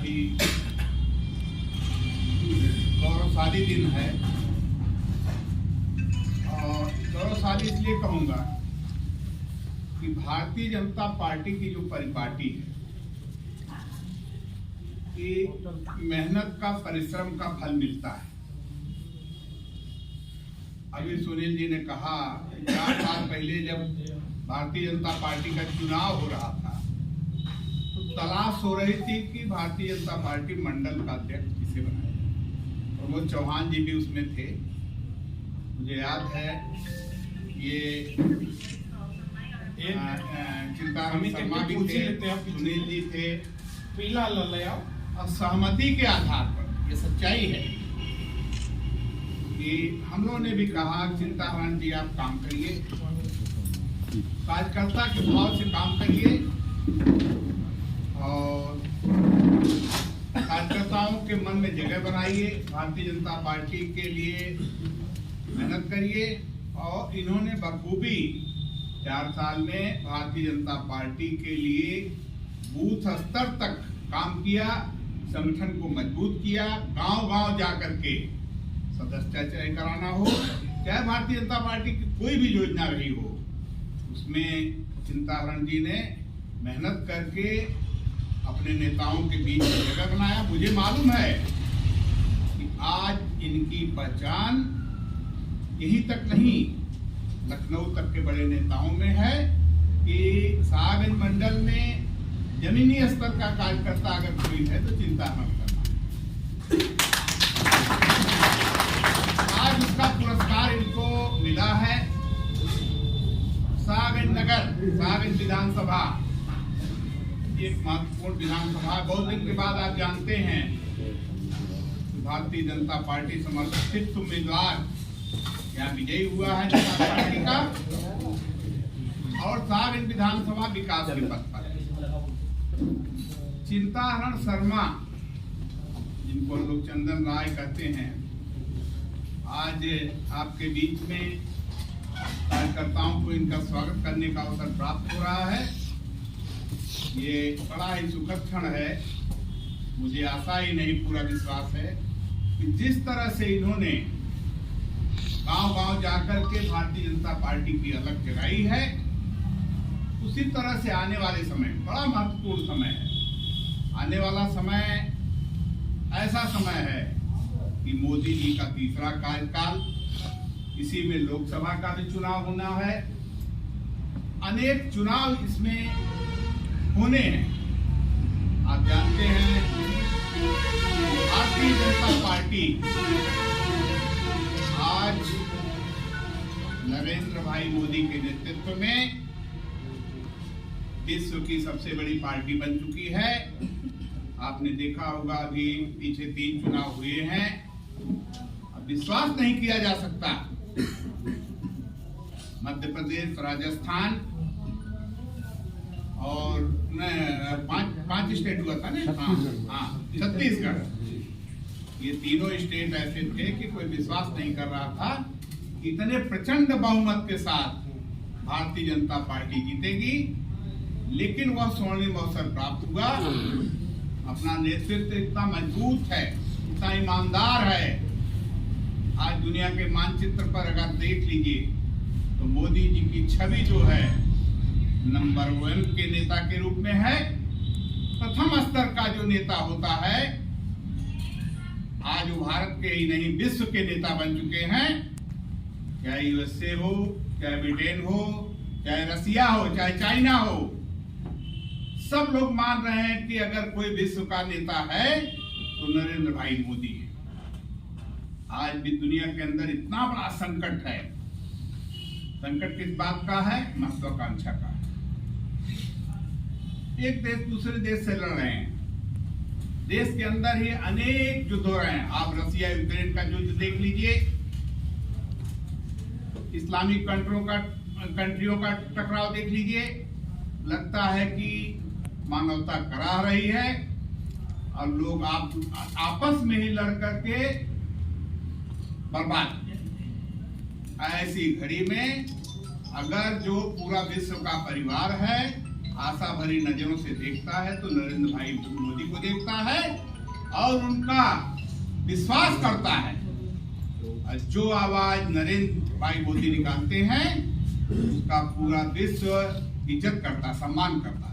ही गौरवशाली दिन है। और गौरवशाली इसलिए कहूँगा कि भारतीय जनता पार्टी की जो परिपाटी है कि मेहनत का, परिश्रम का फल मिलता है। अभी सुनील जी ने कहा 4 साल पहले जब भारतीय जनता पार्टी का चुनाव हो रहा था तो तलाश हो रही थी कि भारतीय जनता पार्टी मंडल का अध्यक्ष किसे बनाए, और वो चौहान जी भी उसमें थे। मुझे याद है ये चिंताराम शर्मा भी थे, सुनील जी थे। पीला ललया और सहमति के आधार पर ये सच्चाई है कि हम लोगों ने भी कहा चिंताराम जी आप काम करिए, कार्यकर्ता के भाव से काम करिए और कार्यकर्ताओं के मन में जगह बनाइए, भारतीय जनता पार्टी के लिए मेहनत करिए। और इन्होंने बखूबी 4 साल में भारतीय जनता पार्टी के लिए बूथ स्तर तक काम किया, संगठन को मजबूत किया। गांव-गांव जाकर के सदस्यता चाहे कराना हो, चाहे भारतीय जनता पार्टी की कोई भी योजना रही हो, उसमें चिंताराम जी ने मेहनत करके अपने नेताओं के बीच जगह बनाया। मुझे मालूम है कि आज इनकी पहचान यहीं तक नहीं, लखनऊ तक के बड़े नेताओं में है कि शाहगंज मंडल में जमीनी स्तर का कार्यकर्ता अगर कोई है तो चिंताराम शर्मा। आज उसका पुरस्कार इनको मिला है। शाहगंज नगर, शाहगंज विधानसभा एक महत्वपूर्ण विधानसभा, बहुत दिन के बाद आप जानते हैं भारतीय जनता पार्टी समर्थित उम्मीदवार यहाँ विजयी हुआ है जनता पार्टी का, और शाहगंज विधानसभा विकास के पथ पर। चिंताराम शर्मा जिनको लोग चंदन राय कहते हैं, आज आपके बीच में कार्यकर्ताओं को इनका स्वागत करने का अवसर प्राप्त हो रहा है। ये बड़ा ही सुखद क्षण है। मुझे आशा ही नहीं, पूरा विश्वास है कि जिस तरह से इन्होंने गांव-गांव जाकर के भारतीय जनता पार्टी की अलग जगाई है, उसी तरह से आने वाले समय बड़ा महत्वपूर्ण समय है। आने वाला समय ऐसा समय है कि मोदी जी का तीसरा कार्यकाल, इसी में लोकसभा का भी चुनाव होना है, अनेक चुनाव इसमें होने हैं। आप जानते हैं भारतीय जनता पार्टी आज नरेंद्र भाई मोदी के नेतृत्व में विश्व की सबसे बड़ी पार्टी बन चुकी है। आपने देखा होगा अभी पीछे 3 चुनाव हुए हैं। अब विश्वास नहीं किया जा सकता, मध्य प्रदेश, राजस्थान और 5 स्टेट हुआ था ना, हाँ, छत्तीसगढ़, ये तीनों स्टेट ऐसे थे कि कोई विश्वास नहीं कर रहा था इतने प्रचंड बहुमत के साथ भारतीय जनता पार्टी जीतेगी। लेकिन वह स्वर्णिम अवसर प्राप्त हुआ। अपना नेतृत्व इतना मजबूत है, इतना ईमानदार है। आज दुनिया के मानचित्र पर अगर देख लीजिए तो मोदी जी की छवि जो है नंबर 1 के नेता के रूप में है। प्रथम स्तर का जो नेता होता है, आज वो भारत के ही नहीं विश्व के नेता बन चुके हैं। चाहे यूएसए हो, चाहे ब्रिटेन हो, चाहे रसिया हो, चाहे चाइना हो, सब लोग मान रहे हैं कि अगर कोई विश्व का नेता है तो नरेंद्र भाई मोदी है। आज भी दुनिया के अंदर इतना बड़ा संकट है। संकट किस बात का है? महत्वाकांक्षा का। एक देश दूसरे देश से लड़ रहे हैं, देश के अंदर ही अनेक युद्ध हो रहे हैं। आप रसिया यूक्रेन का युद्ध देख लीजिए, इस्लामिक कंट्रियों का टकराव देख लीजिए। लगता है कि मानवता कराह रही है और लोग आपस में ही लड़ करके बर्बाद। ऐसी घड़ी में अगर जो पूरा विश्व का परिवार है आशा भरी नजरों से देखता है तो नरेंद्र भाई मोदी को देखता है और उनका विश्वास करता है। जो आवाज नरेंद्र भाई मोदी निकालते हैं उसका पूरा विश्व इज्जत करता, सम्मान करता है।